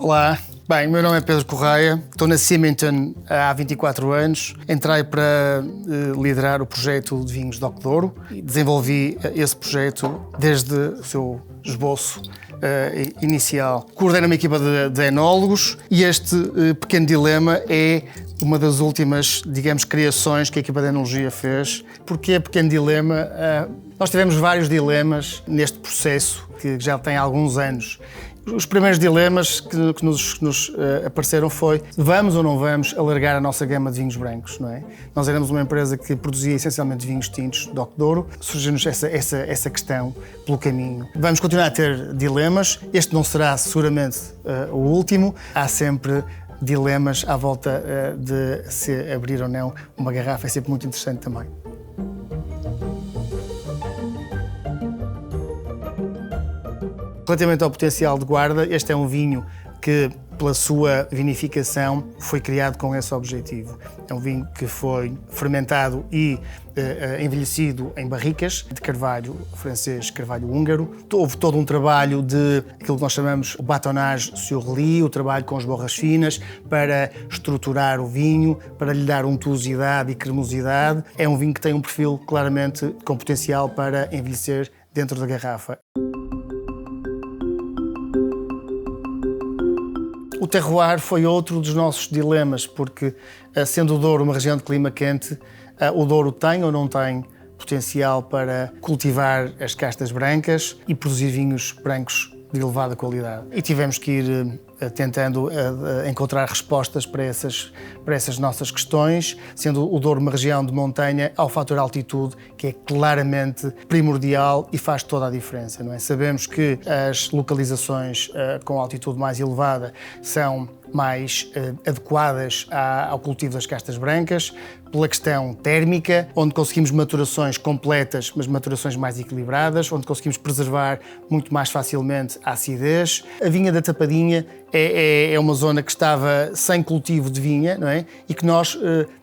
Olá, bem, o meu nome é Pedro Correia, estou na Symington há 24 anos. Entrei para liderar o projeto de vinhos DOC Douro e desenvolvi esse projeto desde o seu esboço inicial. Coordeno uma equipa de enólogos e este pequeno dilema é uma das últimas, digamos, criações que a equipa de enologia fez. Porque é pequeno dilema? Nós tivemos vários dilemas neste processo que já tem alguns anos. Os primeiros dilemas que nos apareceram foi: vamos ou não vamos alargar a nossa gama de vinhos brancos, não é? Nós éramos uma empresa que produzia essencialmente vinhos tintos, DOC Douro. Surgiu-nos essa questão pelo caminho. Vamos continuar a ter dilemas. Este não será seguramente o último. Há sempre dilemas à volta de se abrir ou não uma garrafa. É sempre muito interessante também. Relativamente ao potencial de guarda, este é um vinho que, pela sua vinificação, foi criado com esse objetivo. É um vinho que foi fermentado e envelhecido em barricas de carvalho francês, carvalho húngaro. Houve todo um trabalho de aquilo que nós chamamos o batonnage sur lie, o trabalho com as borras finas, para estruturar o vinho, para lhe dar untuosidade e cremosidade. É um vinho que tem um perfil claramente com potencial para envelhecer dentro da garrafa. O terroir foi outro dos nossos dilemas, porque, sendo o Douro uma região de clima quente, o Douro tem ou não tem potencial para cultivar as castas brancas e produzir vinhos brancos de elevada qualidade. E tivemos que ir tentando encontrar respostas para essas nossas questões, sendo o Douro uma região de montanha, ao fator altitude, que é claramente primordial e faz toda a diferença, não é? Sabemos que as localizações com altitude mais elevada são mais adequadas ao cultivo das castas brancas, pela questão térmica, onde conseguimos maturações completas, mas maturações mais equilibradas, onde conseguimos preservar muito mais facilmente a acidez. A vinha da Tapadinha é uma zona que estava sem cultivo de vinha, não é? E que nós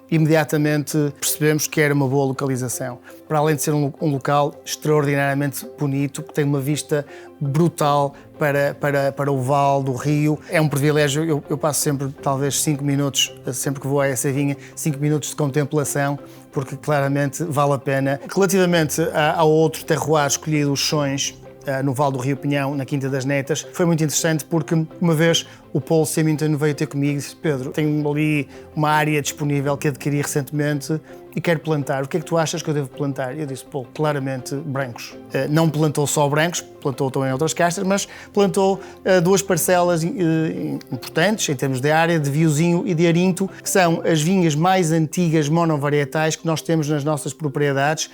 imediatamente percebemos que era uma boa localização. Para além de ser um local extraordinariamente bonito, que tem uma vista brutal para o vale do rio. É um privilégio, eu passo sempre talvez 5 minutos, sempre que vou a essa vinha, 5 minutos de contemplação, porque claramente vale a pena. Relativamente ao outro terroir escolhido, os Chões, no Vale do Rio Pinhão, na Quinta das Netas, foi muito interessante porque uma vez o Paul Symington veio ter comigo e disse: Pedro, tenho ali uma área disponível que adquiri recentemente e quero plantar. O que é que tu achas que eu devo plantar? Eu disse: Paul, claramente brancos. Não plantou só brancos, plantou também outras castas, mas plantou duas parcelas importantes em termos de área, de Viozinho e de Arinto, que são as vinhas mais antigas monovarietais que nós temos nas nossas propriedades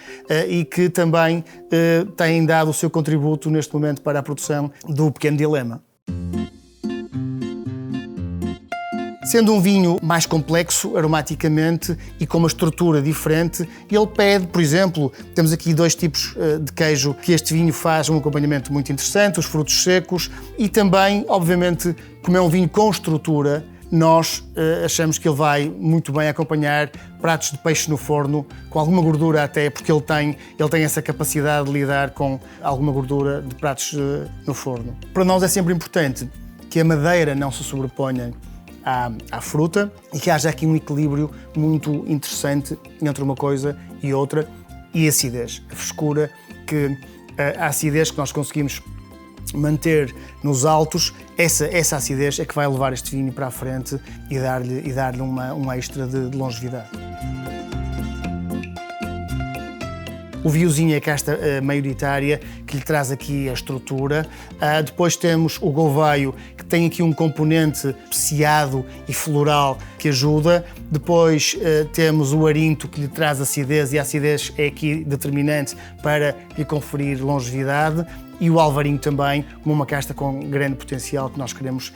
e que também têm dado o seu contributo neste momento para a produção do Pequeno Dilema. Sendo um vinho mais complexo aromaticamente e com uma estrutura diferente, ele pede, por exemplo, temos aqui 2 tipos de queijo que este vinho faz um acompanhamento muito interessante, os frutos secos, e também, obviamente, como é um vinho com estrutura, nós achamos que ele vai muito bem acompanhar pratos de peixe no forno, com alguma gordura até, porque ele tem essa capacidade de lidar com alguma gordura de pratos no forno. Para nós é sempre importante que a madeira não se sobreponha à fruta e que haja aqui um equilíbrio muito interessante entre uma coisa e outra, e a acidez, a frescura, a acidez que nós conseguimos manter nos altos, essa acidez é que vai levar este vinho para a frente e dar-lhe um extra de longevidade. O Viozinho é a casta maioritária que lhe traz aqui a estrutura. Depois temos o Gouveio, que tem aqui um componente especiado e floral que ajuda. Depois temos o Arinto, que lhe traz acidez, e a acidez é aqui determinante para lhe conferir longevidade. E o Alvarinho também, como uma casta com grande potencial que nós queremos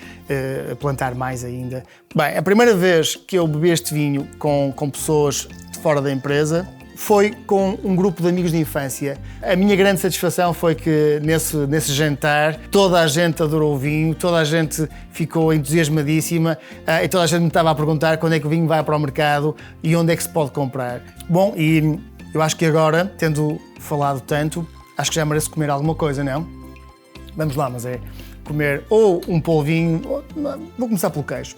plantar mais ainda. Bem, a primeira vez que eu bebi este vinho com pessoas de fora da empresa foi com um grupo de amigos de infância. A minha grande satisfação foi que nesse jantar toda a gente adorou o vinho, toda a gente ficou entusiasmadíssima e toda a gente me estava a perguntar quando é que o vinho vai para o mercado e onde é que se pode comprar. Bom, e eu acho que agora, tendo falado tanto, acho que já mereço comer alguma coisa, não? Vamos lá, mas é comer ou um polvinho, vou começar pelo queijo.